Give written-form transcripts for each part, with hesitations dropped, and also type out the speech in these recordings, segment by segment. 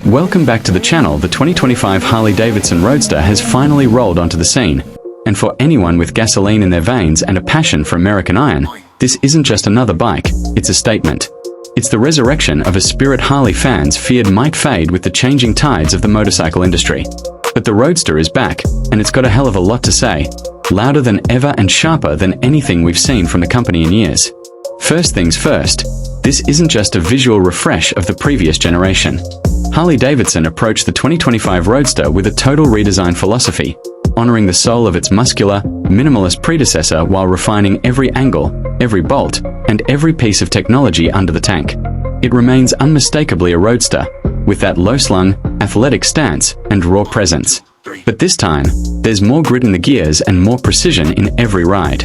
Welcome back to the channel. The 2025 Harley-Davidson Roadster has finally rolled onto the scene. And for anyone with gasoline in their veins and a passion for American iron, this isn't just another bike, it's a statement. It's the resurrection of a spirit Harley fans feared might fade with the changing tides of the motorcycle industry. But the Roadster is back, and it's got a hell of a lot to say. Louder than ever and sharper than anything we've seen from the company in years. First things first, this isn't just a visual refresh of the previous generation. Harley-Davidson approached the 2025 Roadster with a total redesign philosophy, honoring the soul of its muscular, minimalist predecessor while refining every angle, every bolt, and every piece of technology under the tank. It remains unmistakably a Roadster, with that low-slung, athletic stance and raw presence. But this time, there's more grit in the gears and more precision in every ride.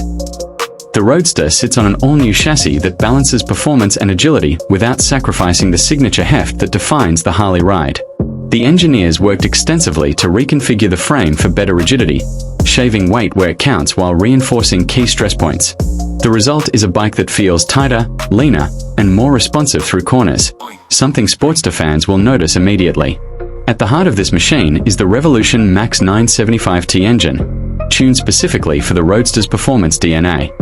The Roadster sits on an all-new chassis that balances performance and agility without sacrificing the signature heft that defines the Harley ride. The engineers worked extensively to reconfigure the frame for better rigidity, shaving weight where it counts while reinforcing key stress points. The result is a bike that feels tighter, leaner, and more responsive through corners, something Sportster fans will notice immediately. At the heart of this machine is the Revolution Max 975T engine, tuned specifically for the Roadster's performance DNA.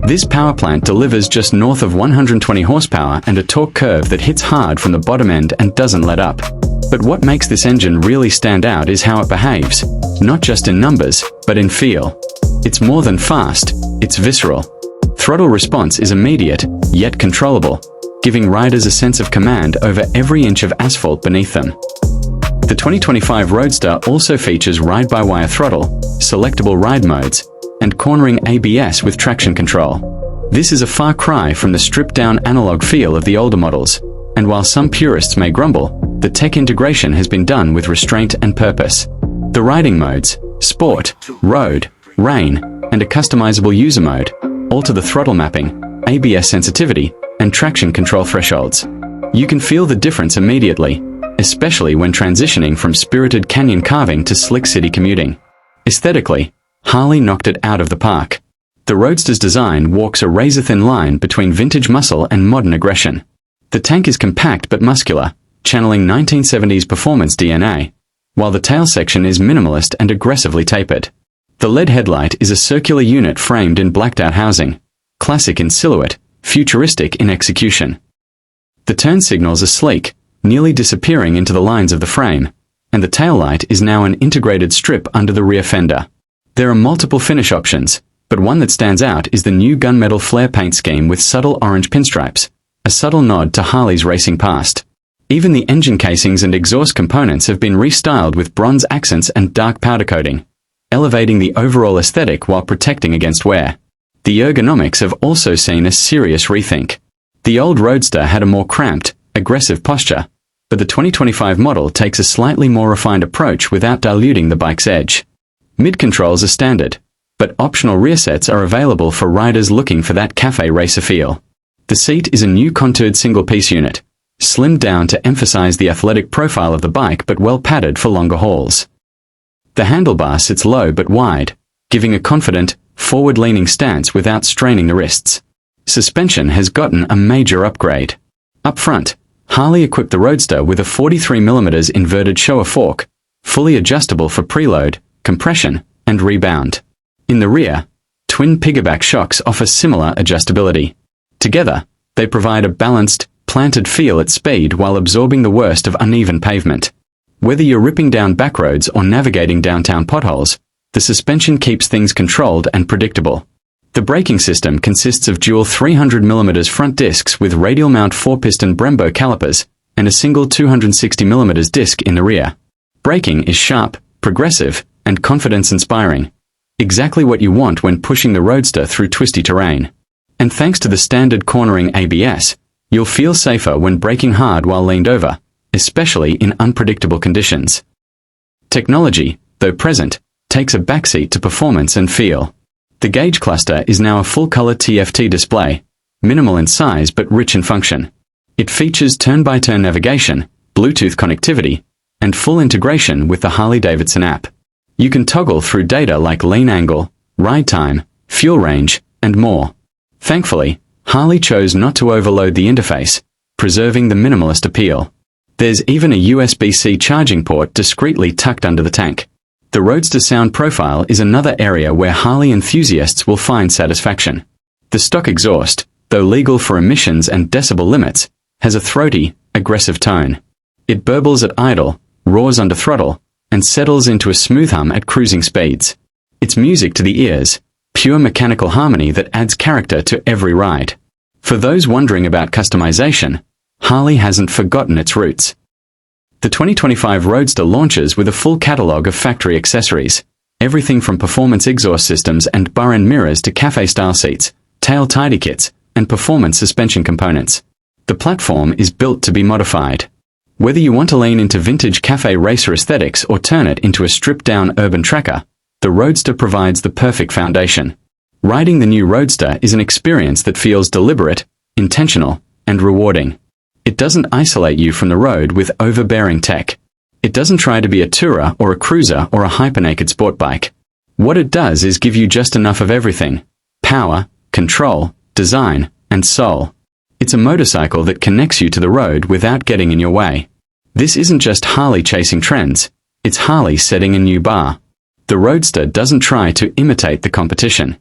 This power plant delivers just north of 120 horsepower and a torque curve that hits hard from the bottom end and doesn't let up. But what makes this engine really stand out is how it behaves, not just in numbers, but in feel. It's more than fast, it's visceral. Throttle response is immediate, yet controllable, giving riders a sense of command over every inch of asphalt beneath them. The 2025 Roadster also features ride-by-wire throttle, selectable ride modes, and cornering ABS with traction control. This is a far cry from the stripped-down analog feel of the older models, and while some purists may grumble, the tech integration has been done with restraint and purpose. The riding modes, Sport, Road, Rain, and a customizable user mode, alter the throttle mapping, ABS sensitivity, and traction control thresholds. You can feel the difference immediately, especially when transitioning from spirited canyon carving to slick city commuting. Aesthetically, Harley knocked it out of the park. The Roadster's design walks a razor-thin line between vintage muscle and modern aggression. The tank is compact but muscular, channeling 1970s performance DNA, while the tail section is minimalist and aggressively tapered. The LED headlight is a circular unit framed in blacked-out housing, classic in silhouette, futuristic in execution. The turn signals are sleek, nearly disappearing into the lines of the frame, and the taillight is now an integrated strip under the rear fender. There are multiple finish options, but one that stands out is the new gunmetal flare paint scheme with subtle orange pinstripes, a subtle nod to Harley's racing past. Even the engine casings and exhaust components have been restyled with bronze accents and dark powder coating, elevating the overall aesthetic while protecting against wear. The ergonomics have also seen a serious rethink. The old Roadster had a more cramped, aggressive posture, but the 2025 model takes a slightly more refined approach without diluting the bike's edge. Mid-controls are standard, but optional rear sets are available for riders looking for that cafe racer feel. The seat is a new contoured single-piece unit, slimmed down to emphasize the athletic profile of the bike but well padded for longer hauls. The handlebar sits low but wide, giving a confident, forward-leaning stance without straining the wrists. Suspension has gotten a major upgrade. Up front, Harley equipped the Roadster with a 43mm inverted Showa fork, fully adjustable for preload, compression, and rebound. In the rear, twin piggyback shocks offer similar adjustability. Together, they provide a balanced, planted feel at speed while absorbing the worst of uneven pavement. Whether you're ripping down backroads or navigating downtown potholes, the suspension keeps things controlled and predictable. The braking system consists of dual 300mm front discs with radial mount 4-piston Brembo calipers and a single 260mm disc in the rear. Braking is sharp, progressive, and confidence-inspiring. Exactly what you want when pushing the Roadster through twisty terrain. And thanks to the standard cornering ABS, you'll feel safer when braking hard while leaned over, especially in unpredictable conditions. Technology, though present, takes a backseat to performance and feel. The gauge cluster is now a full-color TFT display, minimal in size but rich in function. It features turn-by-turn navigation, Bluetooth connectivity, and full integration with the Harley-Davidson app. You can toggle through data like lane angle, ride time, fuel range, and more. Thankfully, Harley chose not to overload the interface, preserving the minimalist appeal. There's even a USB-C charging port discreetly tucked under the tank. The Roadster sound profile is another area where Harley enthusiasts will find satisfaction. The stock exhaust, though legal for emissions and decibel limits, has a throaty, aggressive tone. It burbles at idle, roars under throttle, and settles into a smooth hum at cruising speeds. It's music to the ears, pure mechanical harmony that adds character to every ride. For those wondering about customization, Harley hasn't forgotten its roots. The 2025 Roadster launches with a full catalog of factory accessories, everything from performance exhaust systems and bar-end mirrors to cafe-style seats, tail tidy kits, and performance suspension components. The platform is built to be modified. Whether you want to lean into vintage cafe racer aesthetics or turn it into a stripped-down urban tracker, the Roadster provides the perfect foundation. Riding the new Roadster is an experience that feels deliberate, intentional, and rewarding. It doesn't isolate you from the road with overbearing tech. It doesn't try to be a tourer or a cruiser or a hyper-naked sport bike. What it does is give you just enough of everything: power, control, design, and soul. It's a motorcycle that connects you to the road without getting in your way. This isn't just Harley chasing trends, it's Harley setting a new bar. The Roadster doesn't try to imitate the competition.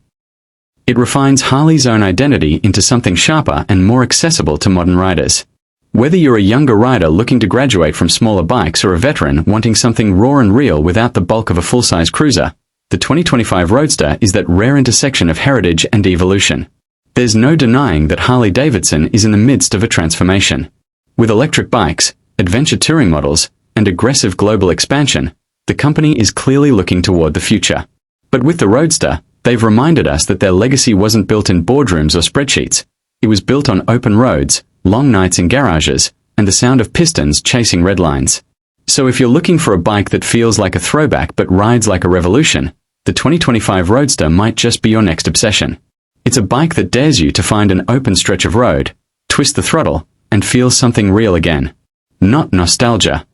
It refines Harley's own identity into something sharper and more accessible to modern riders. Whether you're a younger rider looking to graduate from smaller bikes or a veteran wanting something raw and real without the bulk of a full-size cruiser, the 2025 Roadster is that rare intersection of heritage and evolution. There's no denying that Harley-Davidson is in the midst of a transformation. With electric bikes, adventure touring models, and aggressive global expansion, the company is clearly looking toward the future. But with the Roadster, they've reminded us that their legacy wasn't built in boardrooms or spreadsheets. It was built on open roads, long nights in garages, and the sound of pistons chasing red lines. So if you're looking for a bike that feels like a throwback but rides like a revolution, the 2025 Roadster might just be your next obsession. It's a bike that dares you to find an open stretch of road, twist the throttle, and feel something real again. Not nostalgia.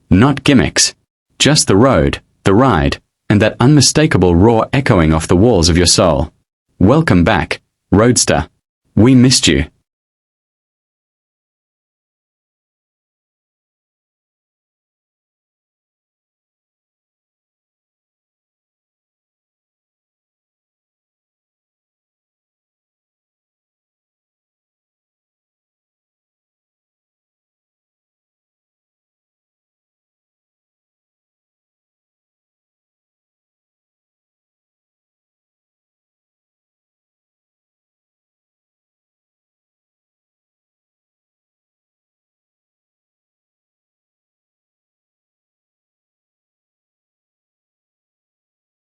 Not gimmicks. Just the road, the ride, and that unmistakable roar echoing off the walls of your soul. Welcome back, Roadster. We missed you.